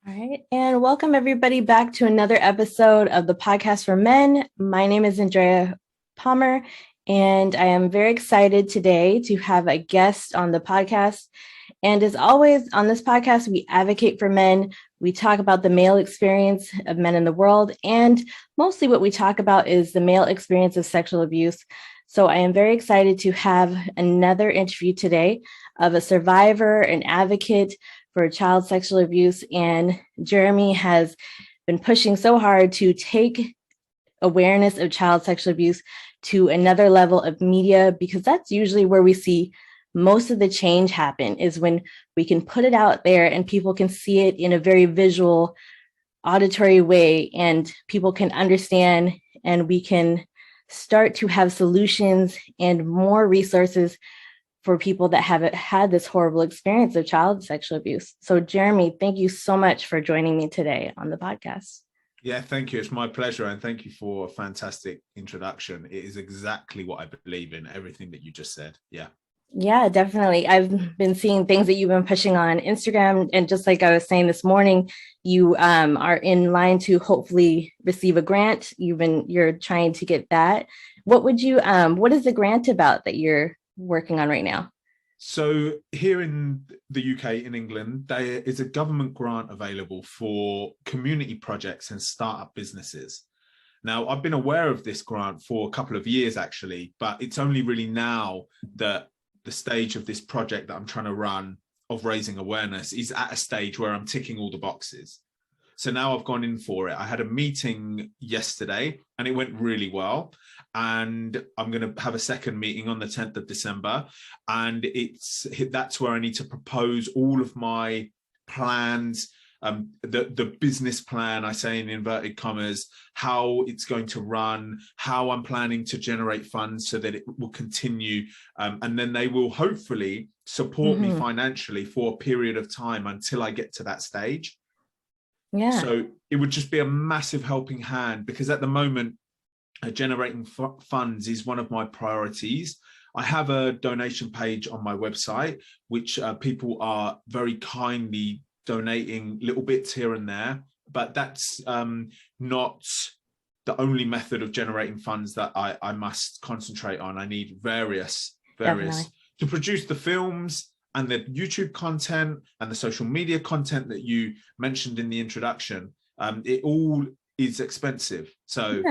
All right. And welcome everybody back to another episode of the podcast for men. My name is Andrea Palmer, and I am very excited today to have a guest on the podcast. And as always, on this podcast, we advocate for men. We talk about the male experience of men in the world. And mostly what we talk about is the male experience of sexual abuse. So I am very excited to have another interview today of a survivor, an advocate for child sexual abuse. And Jeremy has been pushing so hard to take awareness of child sexual abuse to another level of media, because that's usually where we see most of the change happen, is when we can put it out there and people can see it in a very visual, auditory way, and people can understand, and we can start to have solutions and more resources for people that haven't had this horrible experience of child sexual abuse. So Jeremy, thank you so much for joining me today on the podcast. Yeah, thank you. It's my pleasure. And thank you for a fantastic introduction. It is exactly what I believe in, everything that you just said. Yeah. Yeah, definitely. I've been seeing things that you've been pushing on Instagram. And just like I was saying this morning, you are in line to hopefully receive a grant. You're trying to get that. What is the grant about that you're working on right now? So here in the UK, in England, there is a government grant available for community projects and startup businesses. Now, I've been aware of this grant for a couple of years, actually, but it's only really now that the stage of this project that I'm trying to run of raising awareness is at a stage where I'm ticking all the boxes. So now I've gone in for it. I had a meeting yesterday and it went really well. And I'm going to have a second meeting on the 10th of December. And that's where I need to propose all of my plans, the business plan, I say in inverted commas, how it's going to run, how I'm planning to generate funds so that it will continue. And then they will hopefully support me financially for a period of time until I get to that stage. Yeah. So it would just be a massive helping hand, because at the moment, generating funds is one of my priorities. I have a donation page on my website, which people are very kindly donating little bits here and there, but that's not the only method of generating funds that I must concentrate on. I need various Definitely. to produce the films and the YouTube content and the social media content that you mentioned in the introduction. It all is expensive. So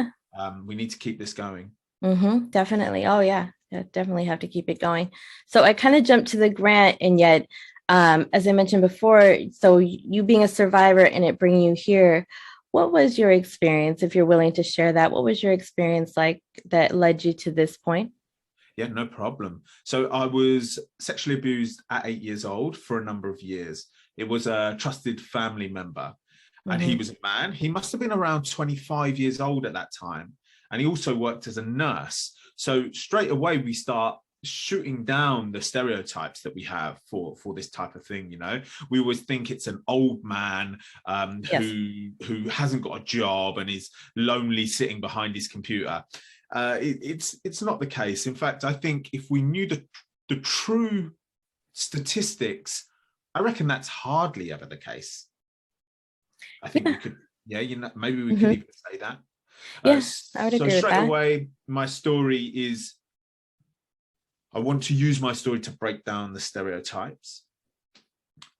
we need to keep this going. Definitely. Oh, yeah. Definitely have to keep it going. So I kind of jumped to the grant, and yet, as I mentioned before, so you being a survivor and it bringing you here, what was your experience, if you're willing to share that? What was your experience like that led you to this point? Yeah, no problem. So I was sexually abused at 8 years old for a number of years. It was a trusted family member, and he was a man. He must have been around 25 years old at that time. And he also worked as a nurse. So straight away, we start shooting down the stereotypes that we have for this type of thing. You know, we always think it's an old man who hasn't got a job and is lonely sitting behind his computer. It's not the case. In fact, I think if we knew the true statistics, I reckon that's hardly ever the case. I think we could, maybe we could even say that. Yes, I would agree with that. So straight away, my story is, I want to use my story to break down the stereotypes.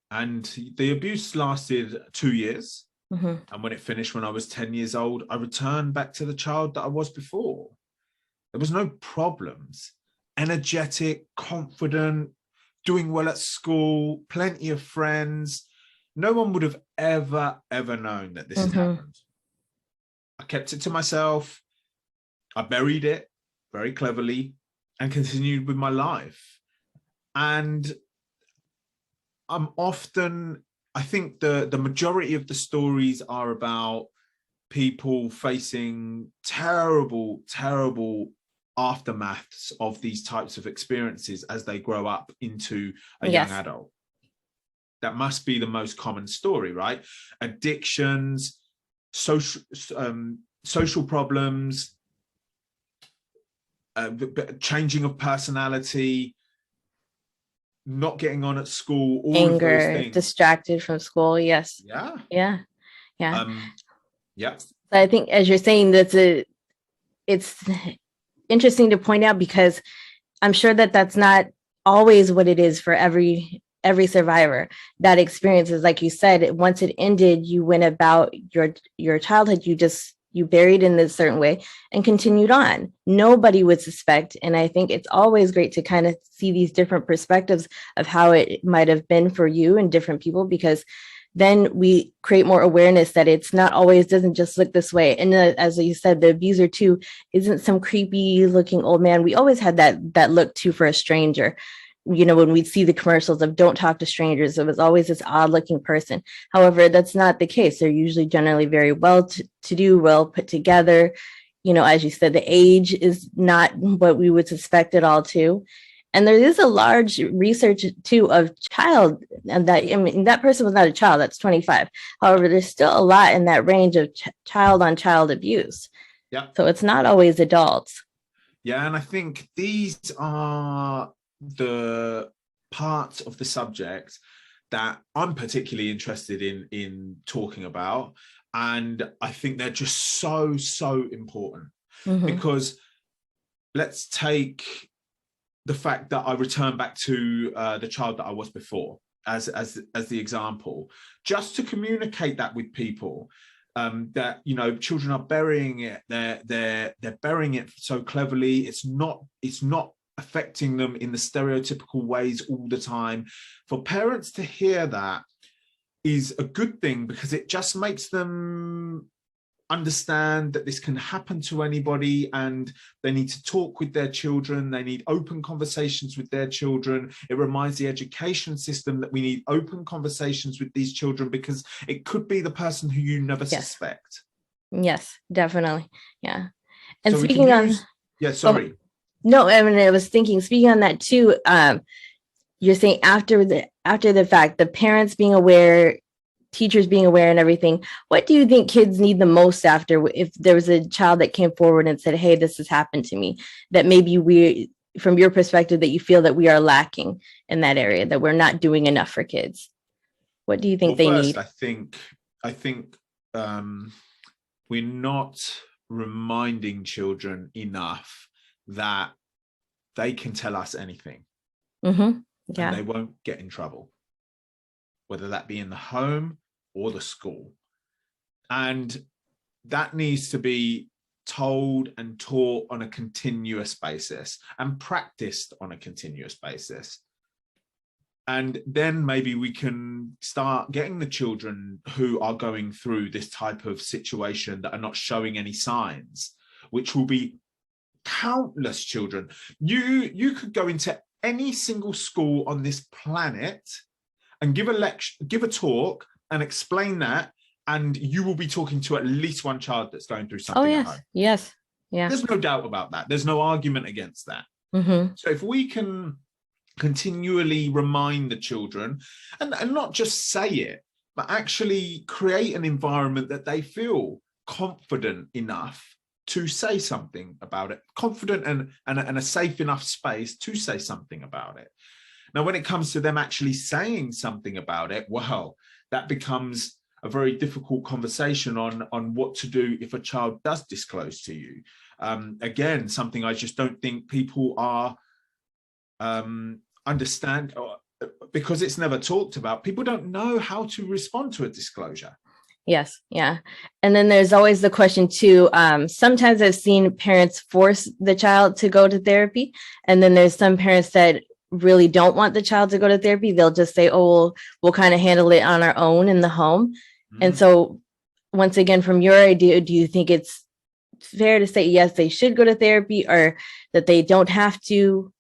And the abuse lasted 2 years. And when it finished, when I was 10 years old, I returned back to the child that I was before. There was no problems. Energetic, confident, doing well at school, plenty of friends. No one would have ever known that this had happened. I kept it to myself. I buried it very cleverly and continued with my life. And I think the majority of the stories are about people facing terrible aftermaths of these types of experiences as they grow up into a young adult. That must be the most common story, right? Addictions, social problems, changing of personality, not getting on at school, all of those Anger, things. distracted from school. Yes. Yeah. Yeah. Yeah. Yeah. So I think, as you're saying, it's interesting to point out, because I'm sure that that's not always what it is for every survivor. That experience is, like you said, once it ended, you went about your childhood, you buried in this certain way and continued on. Nobody would suspect. And I think it's always great to kind of see these different perspectives of how it might have been for you and different people, because then we create more awareness that it's not always, doesn't just look this way. And as you said, the abuser too isn't some creepy looking old man. We always had that look too for a stranger. When we'd see the commercials of don't talk to strangers, it was always this odd looking person. However, that's not the case. They're usually generally very well to do, well put together. As you said, the age is not what we would suspect at all too. And there is a large research too of child, and that person was not a child, that's 25. However, there's still a lot in that range of child on child abuse. Yeah. So it's not always adults. Yeah. And I think these are the parts of the subject that I'm particularly interested in talking about. And I think they're just so important. Mm-hmm. Because let's take the fact that I return back to the child that I was before as the example, just to communicate that with people, that children are burying it. They're burying it so cleverly. It's not affecting them in the stereotypical ways all the time. For parents to hear that is a good thing, because it just makes them understand that this can happen to anybody, and they need to talk with their children. They need open conversations with their children. It reminds the education system that we need open conversations with these children, because it could be the person who you never suspect. Yes, definitely. Yeah. And so speaking on no, I mean, I was thinking, speaking on that too, you're saying after the fact, the parents being aware, teachers being aware and everything, what do you think kids need the most after, if there was a child that came forward and said, hey, this has happened to me, that maybe from your perspective, that you feel that we are lacking in that area, that we're not doing enough for kids? What do you think they need? I think we're not reminding children enough that they can tell us anything. Mm-hmm. Yeah. And they won't get in trouble, whether that be in the home or the school. And that needs to be told and taught on a continuous basis and practiced on a continuous basis. And then maybe we can start getting the children who are going through this type of situation that are not showing any signs, which will be countless children. You could go into any single school on this planet and give a lecture, give a talk and explain that, and you will be talking to at least one child that's going through something at home. Yes. Yeah. There's no doubt about that. There's no argument against that. Mm-hmm. So if we can continually remind the children, and not just say it, but actually create an environment that they feel confident enough to say something about it, confident and a safe enough space to say something about it. Now, when it comes to them actually saying something about it, well, that becomes a very difficult conversation on what to do if a child does disclose to you. Again, something I just don't think people are understand, because it's never talked about. People don't know how to respond to a disclosure. Yes. Yeah. And then there's always the question too. Sometimes I've seen parents force the child to go to therapy. And then there's some parents that really don't want the child to go to therapy. They'll just say, oh, we'll kind of handle it on our own in the home. Mm-hmm. And so once again, from your idea, do you think it's fair to say, yes, they should go to therapy, or that they don't have to?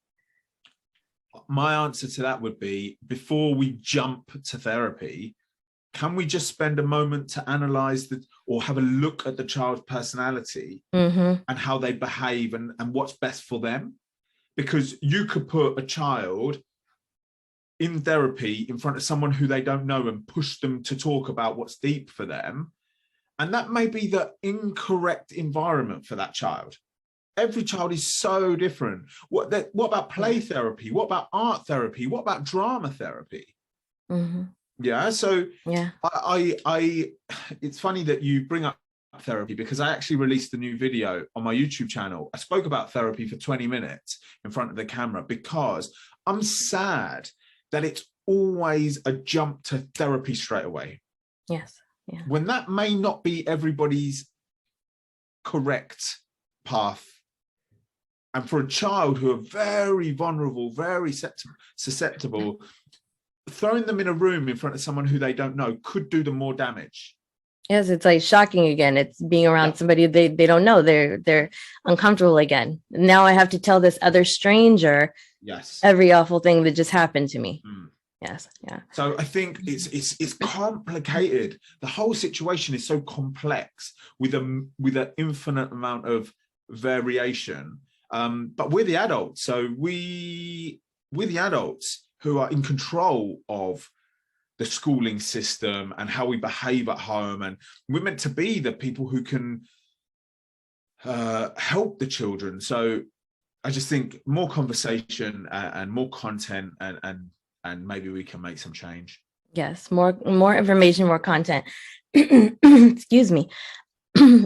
My answer to that would be, before we jump to therapy, can we just spend a moment to analyze or have a look at the child's personality, mm-hmm. and how they behave and what's best for them? Because you could put a child in therapy in front of someone who they don't know and push them to talk about what's deep for them. And that may be the incorrect environment for that child. Every child is so different. What about play therapy? What about art therapy? What about drama therapy? Mm-hmm. Yeah. So Yeah. I it's funny that you bring up therapy, because I actually released a new video on my YouTube channel. I spoke about therapy for 20 minutes in front of the camera, because I'm sad that it's always a jump to therapy straight away. Yes. Yeah. When that may not be everybody's correct path. And for a child who are very vulnerable, very susceptible, throwing them in a room in front of someone who they don't know could do them more damage. Yes, it's like shocking again. It's being around somebody they don't know. They're uncomfortable again. Now I have to tell this other stranger every awful thing that just happened to me. Yes. Yeah. So I think it's complicated. The whole situation is so complex with an infinite amount of variation. But we're the adults, so we're the adults who are in control of the schooling system and how we behave at home, and we're meant to be the people who can help the children. So I just think more conversation and more content, and maybe we can make some change. Yes, more information, more content. Excuse me.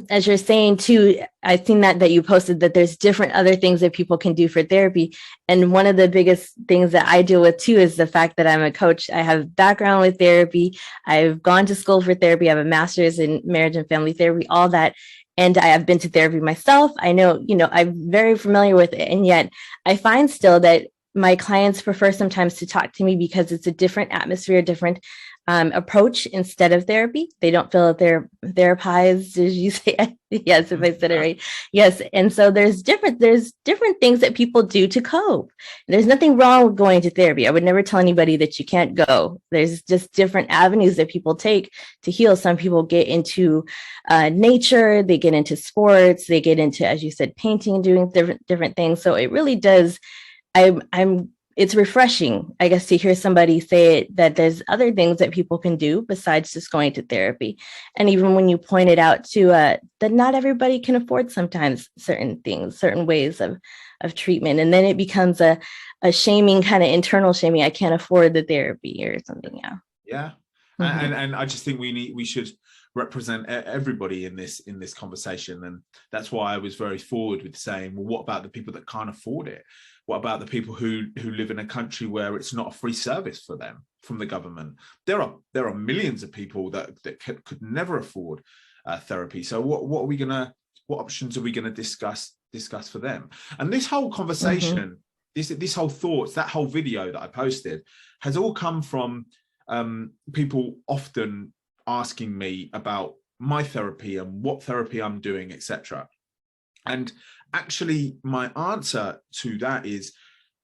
As you're saying too, I've seen that you posted that there's different other things that people can do for therapy. And one of the biggest things that I deal with too is the fact that I'm a coach. I have background with therapy. I've gone to school for therapy. I have a master's in marriage and family therapy, all that. And I have been to therapy myself. I know, I'm very familiar with it. And yet I find still that my clients prefer sometimes to talk to me because it's a different atmosphere, different approach instead of therapy. They don't feel that they're therapized, as you say. Yes, if I said it right. Yes. And so there's different things that people do to cope. There's nothing wrong with going to therapy. I would never tell anybody that you can't go. There's just different avenues that people take to heal. Some people get into nature, they get into sports, they get into, as you said, painting, doing different things. So it really does. It's refreshing, I guess, to hear somebody say that there's other things that people can do besides just going to therapy. And even when you pointed out to that not everybody can afford sometimes certain things, certain ways of treatment. And then it becomes a shaming, kind of internal shaming. I can't afford the therapy or something. Yeah. Yeah. Mm-hmm. And I just think we should represent everybody in this conversation. And that's why I was very forward with saying, well, what about the people that can't afford it? What about the people who live in a country where it's not a free service for them from the government? There are millions of people that could never afford therapy. So what options are we gonna discuss for them? And this whole conversation, this whole thoughts, that whole video that I posted has all come from people often asking me about my therapy and what therapy I'm doing, etc. And actually, my answer to that is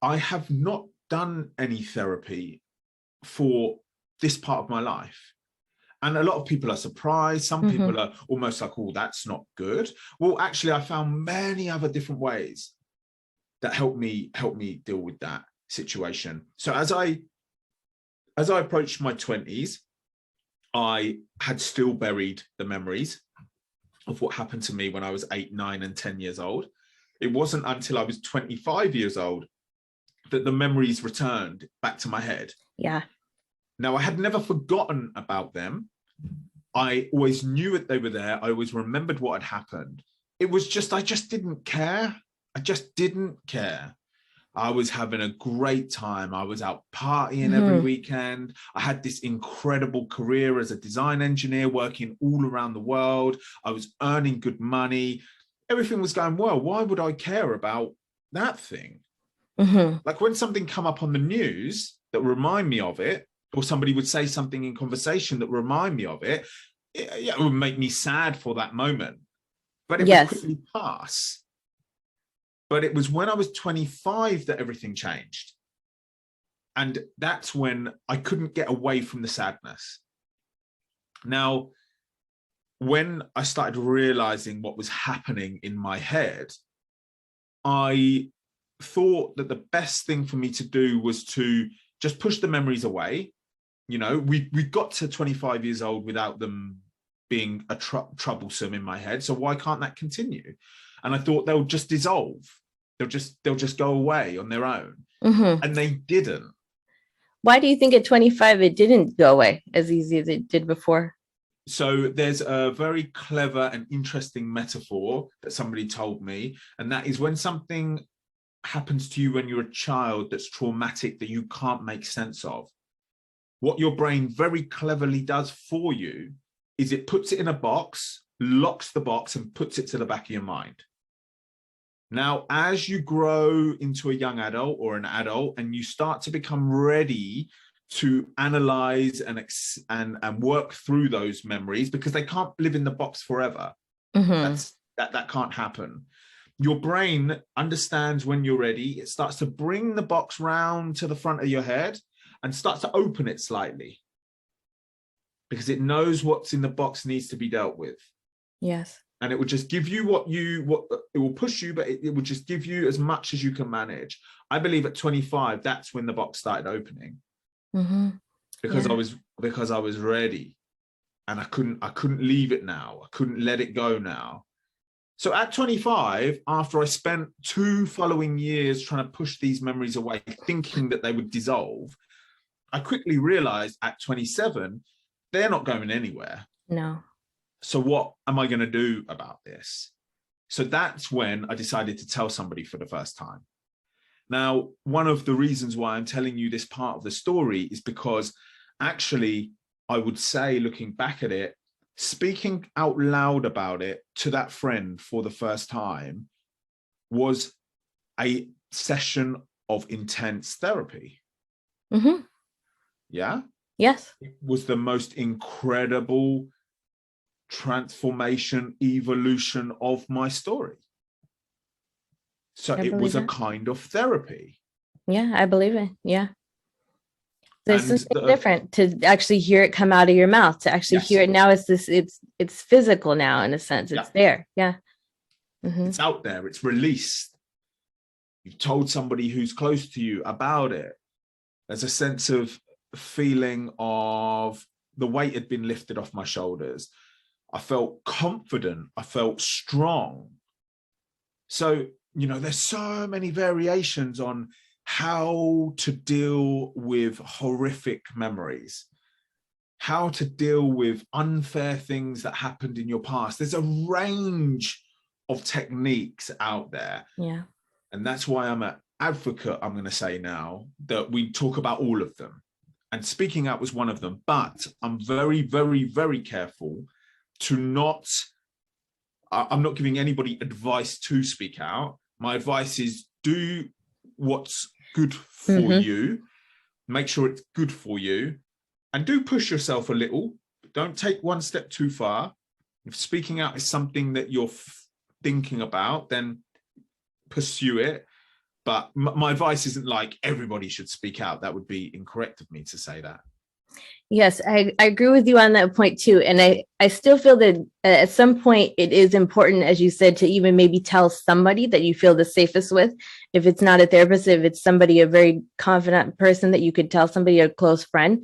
I have not done any therapy for this part of my life. And a lot of people are surprised. Some people are almost like, oh, that's not good. Well, actually, I found many other different ways that help me deal with that situation. So as I approached my 20s, I had still buried the memories of what happened to me when I was 8, 9, and 10 years old. It wasn't until I was 25 years old that the memories returned back to my head. Yeah. Now, I had never forgotten about them. I always knew that they were there. I always remembered what had happened. It was just, I just didn't care. I just didn't care. I was having a great time. I was out partying every weekend. I had this incredible career as a design engineer, working all around the world. I was earning good money. Everything was going well. Why would I care about that thing? Like when something come up on the news that remind me of it, or somebody would say something in conversation that remind me of it, it would make me sad for that moment. But it would quickly pass. But it was when I was 25 that everything changed. And that's when I couldn't get away from the sadness. Now, when I started realizing what was happening in my head, I thought that the best thing for me to do was to just push the memories away. You know, we got to 25 years old without them being troublesome in my head. So why can't that continue? And I thought they'll just dissolve. They'll just go away on their own. Mm-hmm. And they didn't. Why do you think at 25 it didn't go away as easy as it did before? So there's a very clever and interesting metaphor that somebody told me, and that is when something happens to you when you're a child that's traumatic that you can't make sense of, what your brain very cleverly does for you is it puts it in a box, locks the box, and puts it to the back of your mind. Now, as you grow into a young adult or an adult and you start to become ready to analyze and work through those memories, because they can't live in the box forever. Mm-hmm. That can't happen. Your brain understands when you're ready. It starts to bring the box round to the front of your head and starts to open it slightly, because it knows what's in the box needs to be dealt with. Yes. And it will just give you what it will push you, but it will just give you as much as you can manage. I believe at 25, that's when the box started opening. Mm-hmm. Because I was ready, and I couldn't leave it now. I couldn't let it go now. So at 25, after I spent 2 following years trying to push these memories away, thinking that they would dissolve, I quickly realized at 27, they're not going anywhere. No. So what am I going to do about this? So that's when I decided to tell somebody for the first time. Now, one of the reasons why I'm telling you this part of the story is because actually, I would say, looking back at it, speaking out loud about it to that friend for the first time was a session of intense therapy. Mm-hmm. Yeah? Yes. It was the most incredible transformation, evolution of my story. So it was a kind of therapy. Yeah, I believe it. Yeah. There's And something different to actually hear it come out of your mouth, to actually hear it now. It's physical now, in a sense. It's there. Yeah. Mm-hmm. It's out there. It's released. You've told somebody who's close to you about it. There's a sense of feeling of the weight had been lifted off my shoulders. I felt confident. I felt strong. So, there's so many variations on how to deal with horrific memories, how to deal with unfair things that happened in your past. There's a range of techniques out there. Yeah. And that's why I'm an advocate, I'm going to say now, that we talk about all of them. And speaking out was one of them. But I'm very, very, very careful I'm not giving anybody advice to speak out. My advice is do what's good for you. Make sure it's good for you. And do push yourself a little. Don't take one step too far. If speaking out is something that you're thinking about, then pursue it. But my advice isn't like everybody should speak out. That would be incorrect of me to say that. Yes, I agree with you on that point too. And I still feel that at some point it is important, as you said, to even maybe tell somebody that you feel the safest with. If it's not a therapist, if it's somebody, a very confident person that you could tell somebody, a close friend.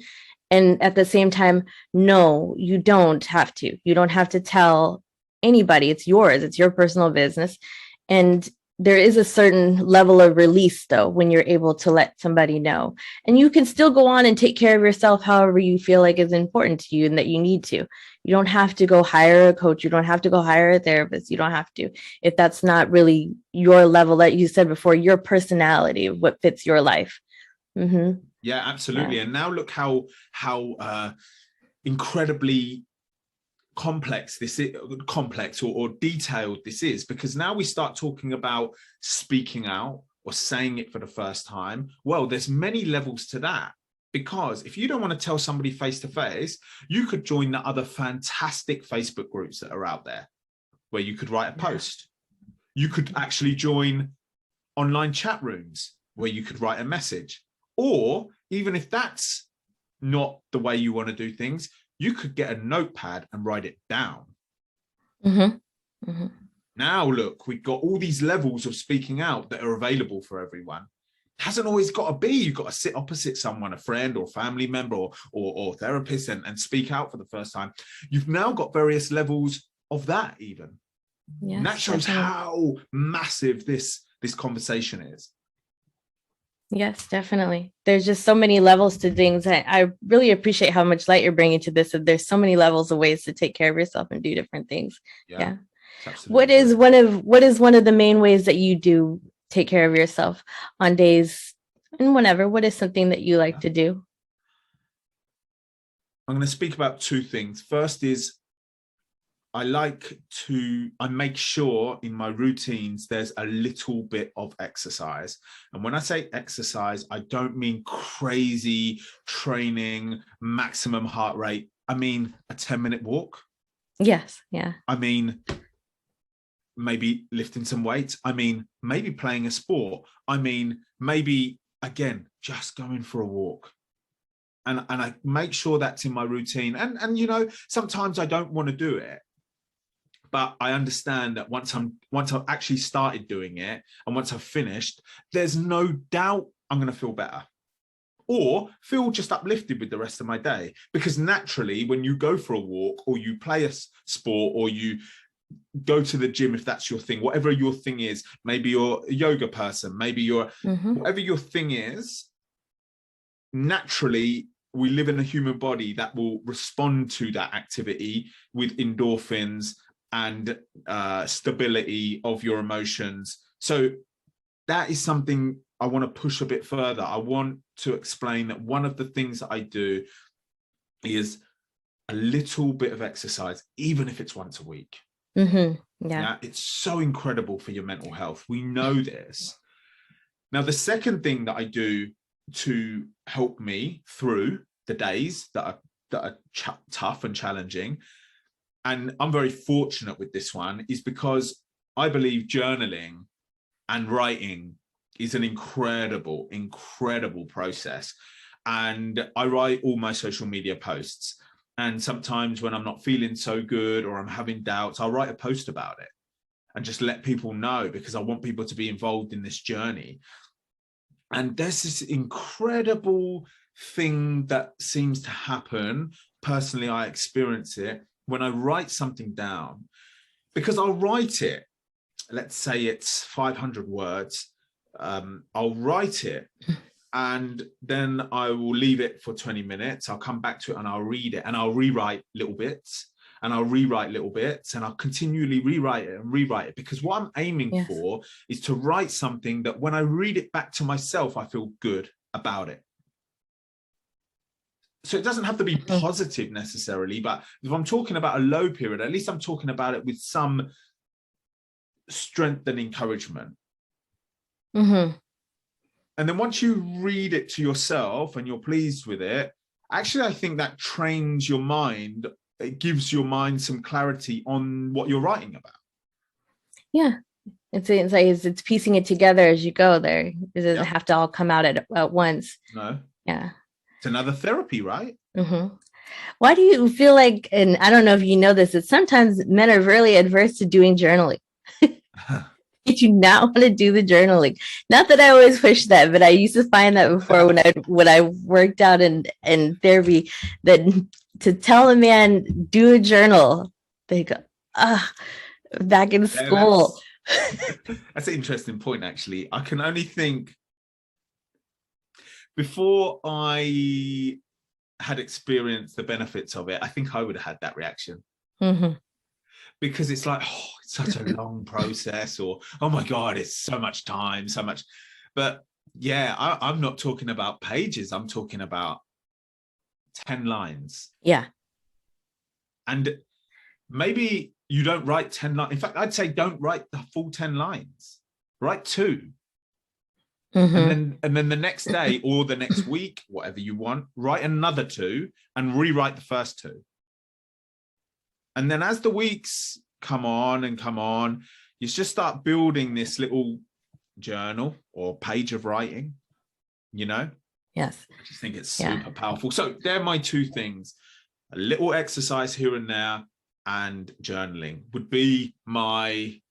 And at the same time, no, you don't have to. You don't have to tell anybody. It's yours. It's your personal business. And there is a certain level of release, though, when you're able to let somebody know. And you can still go on and take care of yourself however you feel like is important to you and that you need to. You don't have to go hire a coach. You don't have to go hire a therapist. You don't have to. If that's not really your level, that you said before, your personality, what fits your life. Mm-hmm. Yeah, absolutely. Yeah. And now look how incredibly complex or detailed this is, because now we start talking about speaking out or saying it for the first time. Well, there's many levels to that, because if you don't want to tell somebody face to face, you could join the other fantastic Facebook groups that are out there where you could write a post. You could actually join online chat rooms where you could write a message. Or even if that's not the way you want to do things, you could get a notepad and write it down. Mm-hmm. Mm-hmm. Now, look, we've got all these levels of speaking out that are available for everyone. It hasn't always got to be. You've got to sit opposite someone, a friend or family member or therapist, and speak out for the first time. You've now got various levels of that even. Yes, and that shows definitely. how massive this conversation is. Yes, definitely. There's just so many levels to things. I really appreciate how much light you're bringing to this. That there's so many levels of ways to take care of yourself and do different things. Yeah, Yeah. it's absolutely What is one of the main ways that you do take care of yourself on days and whenever? What is something that you like to do? I'm going to speak about two things. First is I make sure in my routines there's a little bit of exercise. And when I say exercise, I don't mean crazy training, maximum heart rate. I mean a 10-minute walk. Yes. Yeah. I mean, maybe lifting some weights. I mean, maybe playing a sport. I mean, maybe, again, just going for a walk. And I make sure that's in my routine. And you know, sometimes I don't want to do it. But I understand that once I've actually started doing it and once I've finished, there's no doubt I'm going to feel better or feel just uplifted with the rest of my day. Because naturally, when you go for a walk or you play a sport or you go to the gym, if that's your thing, whatever your thing is, maybe you're a yoga person, maybe you're whatever your thing is, naturally, we live in a human body that will respond to that activity with endorphins and stability of your emotions. So that is something I want to push a bit further. I want to explain that one of the things that I do is a little bit of exercise, even if it's once a week. Yeah, it's so incredible for your mental health. We know this. Now, the second thing that I do to help me through the days that are tough and challenging, and I'm very fortunate with this one, is because I believe journaling and writing is an incredible process. And I write all my social media posts. And sometimes when I'm not feeling so good or I'm having doubts, I'll write a post about it and just let people know, because I want people to be involved in this journey. And there's this incredible thing that seems to happen. Personally, I experience it when I write something down, because I'll write it, let's say it's 500 words, I'll write it and then I will leave it for 20 minutes. I'll come back to it and I'll read it and I'll rewrite little bits and I'll rewrite little bits and I'll continually rewrite it, because what I'm aiming for is to write something that when I read it back to myself, I feel good about it. So it doesn't have to be positive necessarily, but if I'm talking about a low period, at least I'm talking about it with some strength and encouragement. And then once you read it to yourself and you're pleased with it, actually, I think that trains your mind. It gives your mind some clarity on what you're writing about. Yeah. It's piecing it together as you go there. It doesn't have to all come out at once. No. Yeah. It's another therapy, right? Why do you feel like, and I don't know if you know this, that sometimes men are really adverse to doing journaling? You do not want to do the journaling. Not that I always push that, but I used to find that before when I worked out in therapy, that to tell a man do a journal, they go, back in school. That's an interesting point, actually. I can only think, before I had experienced the benefits of it, I think I would have had that reaction. Because it's like, oh, it's such a long process, or, oh my God, it's so much time, so much. But yeah, I'm not talking about pages. I'm talking about 10 lines. Yeah. And maybe you don't write 10 lines. In fact, I'd say don't write the full 10 lines. Write 2. And then the next day or the next week, whatever you want, write another 2 and rewrite the first 2. And then as the weeks come on, you just start building this little journal or page of writing, you know? Yes. I just think it's super powerful. So they're my 2 things. A little exercise here and there and journaling would be my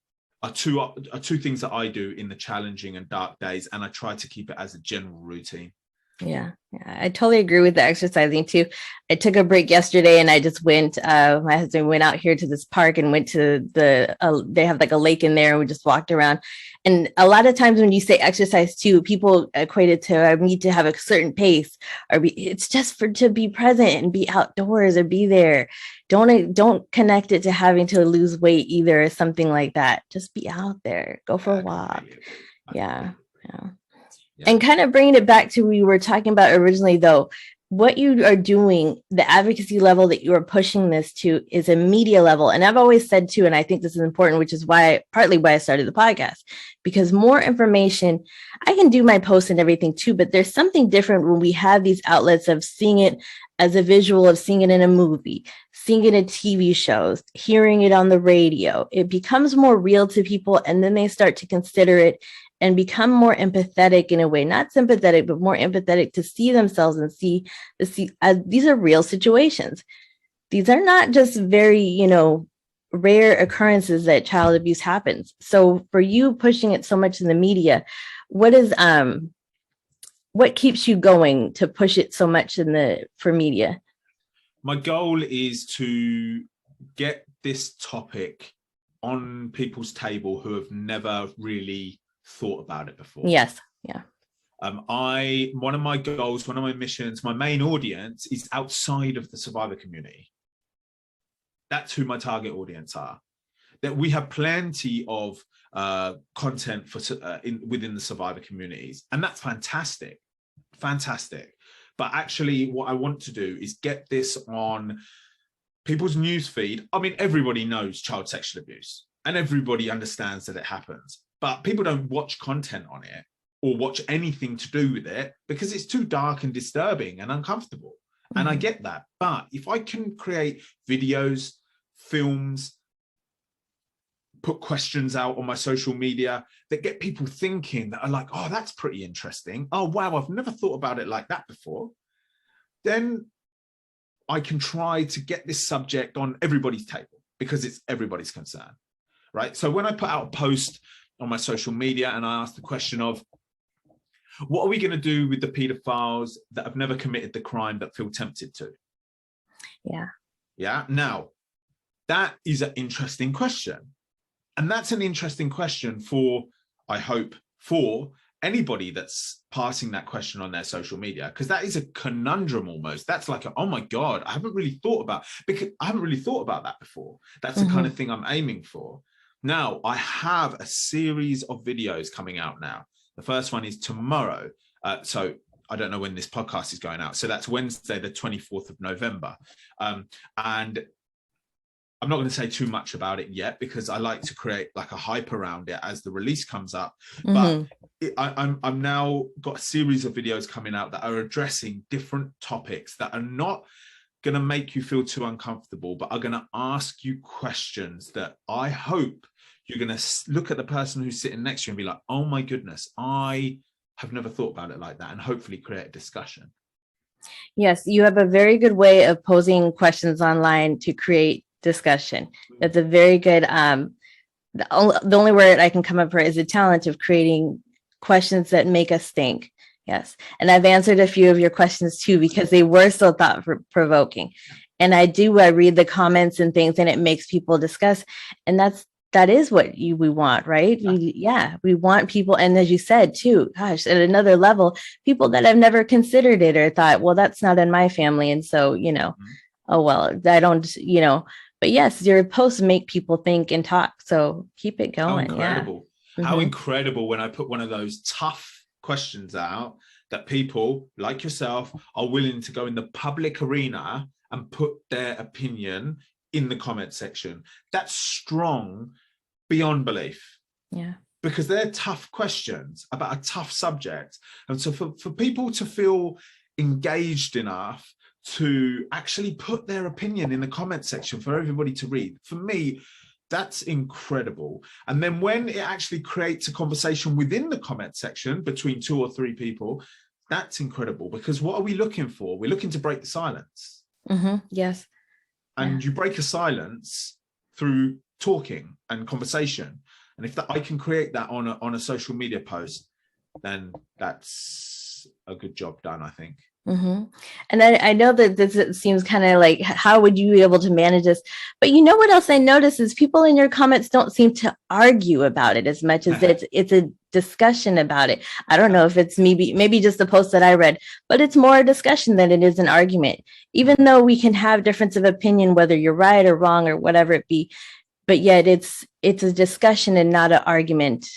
two things that I do in the challenging and dark days. And I try to keep it as a general routine. Yeah, I totally agree with the exercising too. I took a break yesterday and I just went, my husband went out here to this park and went to they have like a lake in there and we just walked around. And a lot of times when you say exercise too, people equate it to I need to have a certain pace it's just to be present and be outdoors or be there. Don't connect it to having to lose weight either or something like that. Just be out there, go for a walk. Yeah. Yeah. Yeah. And kind of bringing it back to what we were talking about originally, though, what you are doing, the advocacy level that you are pushing this to is a media level. And I've always said too, and I think this is important, which is partly why I started the podcast, because more information, I can do my posts and everything too, but there's something different when we have these outlets of seeing it as a visual, of seeing it in a movie, seeing it in TV shows, hearing it on the radio. It becomes more real to people, and then they start to consider it and become more empathetic in a way, not sympathetic, but more empathetic to see themselves and see these are real situations. These are not just very, rare occurrences that child abuse happens. So for you pushing it so much in the media, what keeps you going to push it so much for media? My goal is to get this topic on people's table who have never really thought about it before. Yes. Yeah. One of my goals, one of my missions, my main audience is outside of the survivor community. That's who my target audience are. That we have plenty of content within the survivor communities, and that's fantastic. But actually, what I want to do is get this on people's news feed. I mean, everybody knows child sexual abuse, and everybody understands that it happens. But people don't watch content on it or watch anything to do with it because it's too dark and disturbing and uncomfortable. Mm-hmm. And I get that. But if I can create videos, films, put questions out on my social media that get people thinking, that are like, oh, that's pretty interesting. Oh, wow, I've never thought about it like that before. Then I can try to get this subject on everybody's table because it's everybody's concern, right? So when I put out a post on my social media and I ask the question of, what are we going to do with the pedophiles that have never committed the crime that feel tempted to? Yeah. Now, that is an interesting question. And that's an interesting question for, I hope, for anybody that's passing that question on their social media, because that is a conundrum almost. That's like, oh my God, I haven't really thought about that before. That's the kind of thing I'm aiming for. Now, I have a series of videos coming out now. The first one is tomorrow. So I don't know when this podcast is going out. So that's Wednesday, the 24th of November. And I'm not going to say too much about it yet because I like to create like a hype around it as the release comes up. But I'm now got a series of videos coming out that are addressing different topics that are not going to make you feel too uncomfortable, but are going to ask you questions that I hope you're going to look at the person who's sitting next to you and be like, oh my goodness, I have never thought about it like that, and hopefully create a discussion. Yes, you have a very good way of posing questions online to create discussion. That's a very good, the only word I can come up for is the talent of creating questions that make us think. Yes. And I've answered a few of your questions too, because they were so thought provoking. And I read the comments and things, and it makes people discuss. And that is what we want, right? We want people. And as you said too, gosh, at another level, people that have never considered it or thought, well, that's not in my family. And so, oh, well, I don't, but yes, your posts make people think and talk. So keep it going. How incredible. Yeah. How incredible when I put one of those tough questions out that people like yourself are willing to go in the public arena and put their opinion in the comment section. That's strong beyond belief. Yeah. Because they're tough questions about a tough subject. And so for people to feel engaged enough to actually put their opinion in the comment section for everybody to read, for me, that's incredible. And then when it actually creates a conversation within the comment section between 2 or 3 people, that's incredible. Because what are we looking for? We're looking to break the silence. Yes. And you break a silence through talking and conversation. And if I can create that on a social media post, then that's gets a good job done, I think. Mm-hmm. And I know that this seems kind of like, how would you be able to manage this? But you know what else I notice is people in your comments don't seem to argue about it as much as it's a discussion about it. I don't know if it's maybe just the post that I read, but it's more a discussion than it is an argument. Even though we can have difference of opinion, whether you're right or wrong or whatever it be, but yet it's a discussion and not an argument.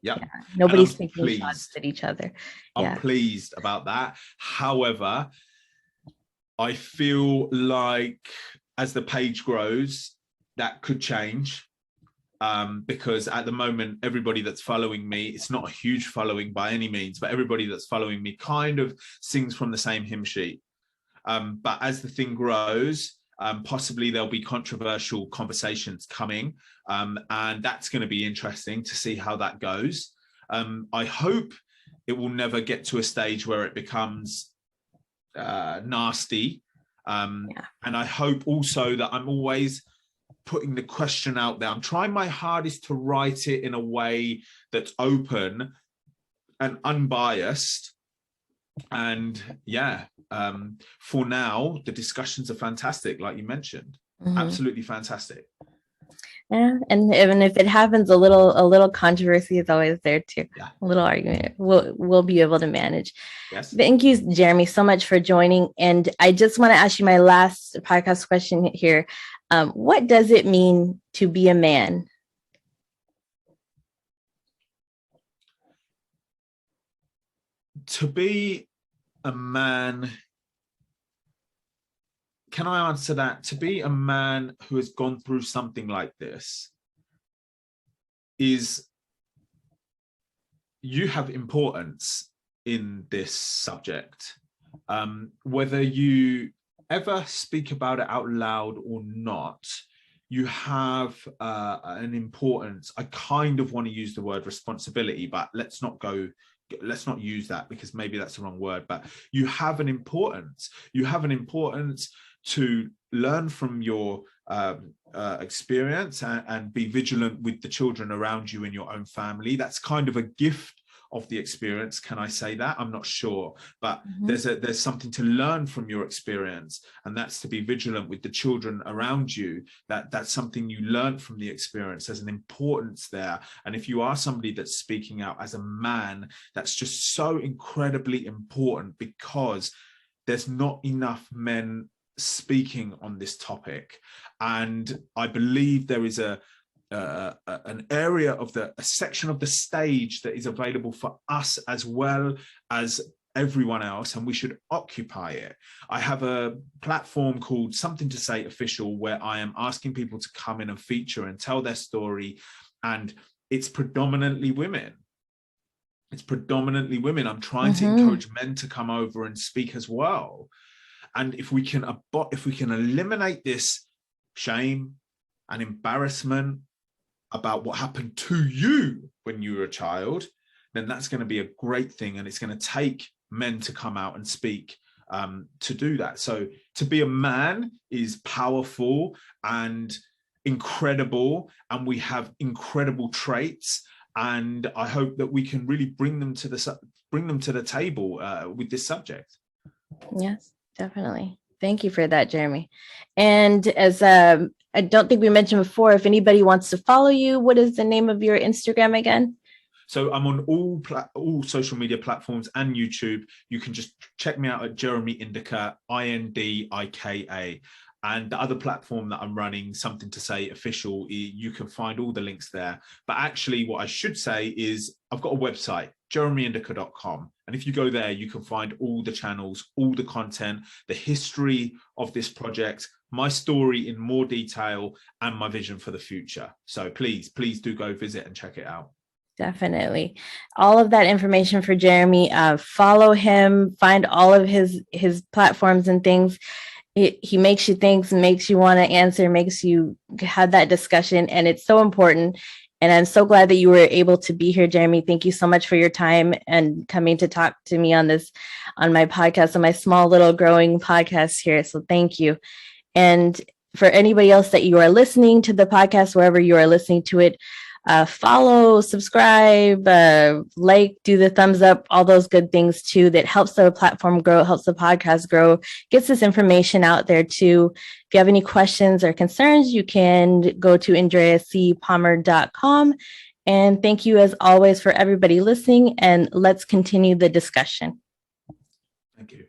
Yep. Yeah. Nobody's taking shots at each other. I'm pleased about that. However, I feel like as the page grows, that could change. Because at the moment, everybody that's following me, it's not a huge following by any means, but everybody that's following me kind of sings from the same hymn sheet. But as the thing grows, possibly there'll be controversial conversations coming, and that's going to be interesting to see how that goes. I hope it will never get to a stage where it becomes nasty. And I hope also that I'm always putting the question out there. I'm trying my hardest to write it in a way that's open and unbiased. And for now, the discussions are fantastic, like you mentioned. Absolutely fantastic. Yeah, and even if it happens, a little controversy is always there too. Yeah. A little argument. We'll be able to manage. Yes. Thank you, Jeremy, so much for joining. And I just want to ask you my last podcast question here. What does it mean to be a man? To be a man, can I answer that? To be a man who has gone through something like this is, you have importance in this subject. Whether you ever speak about it out loud or not, you have an importance. I kind of want to use the word responsibility, but let's not use that, because maybe that's the wrong word. But you have an importance. You have an importance to learn from your experience and be vigilant with the children around you in your own family. That's kind of a gift of the experience. Can I say that? I'm not sure, but there's something to learn from your experience, and that's to be vigilant with the children around you. That's something you learn from the experience. There's an importance there, and if you are somebody that's speaking out as a man, that's just so incredibly important, because there's not enough men speaking on this topic. And I believe there is an area of a section of the stage that is available for us as well as everyone else, and we should occupy it. I have a platform called Something to Say Official, where I am asking people to come in and feature and tell their story, and it's predominantly women. It's predominantly women. I'm trying to encourage men to come over and speak as well. And if we can eliminate this shame and embarrassment about what happened to you when you were a child, then that's going to be a great thing. And it's going to take men to come out and speak to do that. So to be a man is powerful and incredible, and we have incredible traits. And I hope that we can really bring them to the table with this subject. Yes, definitely. Thank you for that, Jeremy. And as I don't think we mentioned before, if anybody wants to follow you, what is the name of your Instagram again? So I'm on all social media platforms and YouTube. You can just check me out at Jeremy Indika, Indika. And the other platform that I'm running, Something to Say Official, you can find all the links there. But actually, what I should say is I've got a website, jeremyindika.com. And if you go there, you can find all the channels, all the content, the history of this project, my story in more detail, and my vision for the future. So please do go visit and check it out. Definitely. All of that information for Jeremy, follow him, find all of his platforms and things. He makes you think, makes you want to answer, makes you have that discussion. And it's so important. And I'm so glad that you were able to be here, Jeremy. Thank you so much for your time and coming to talk to me on my podcast, on my small little growing podcast here. So thank you. And for anybody else that you are listening to the podcast, wherever you are listening to it, follow, subscribe, like, do the thumbs up, all those good things too. That helps the platform grow, helps the podcast grow, gets this information out there too. If you have any questions or concerns, you can go to andreacpalmer.com. And thank you as always for everybody listening, and let's continue the discussion. Thank you.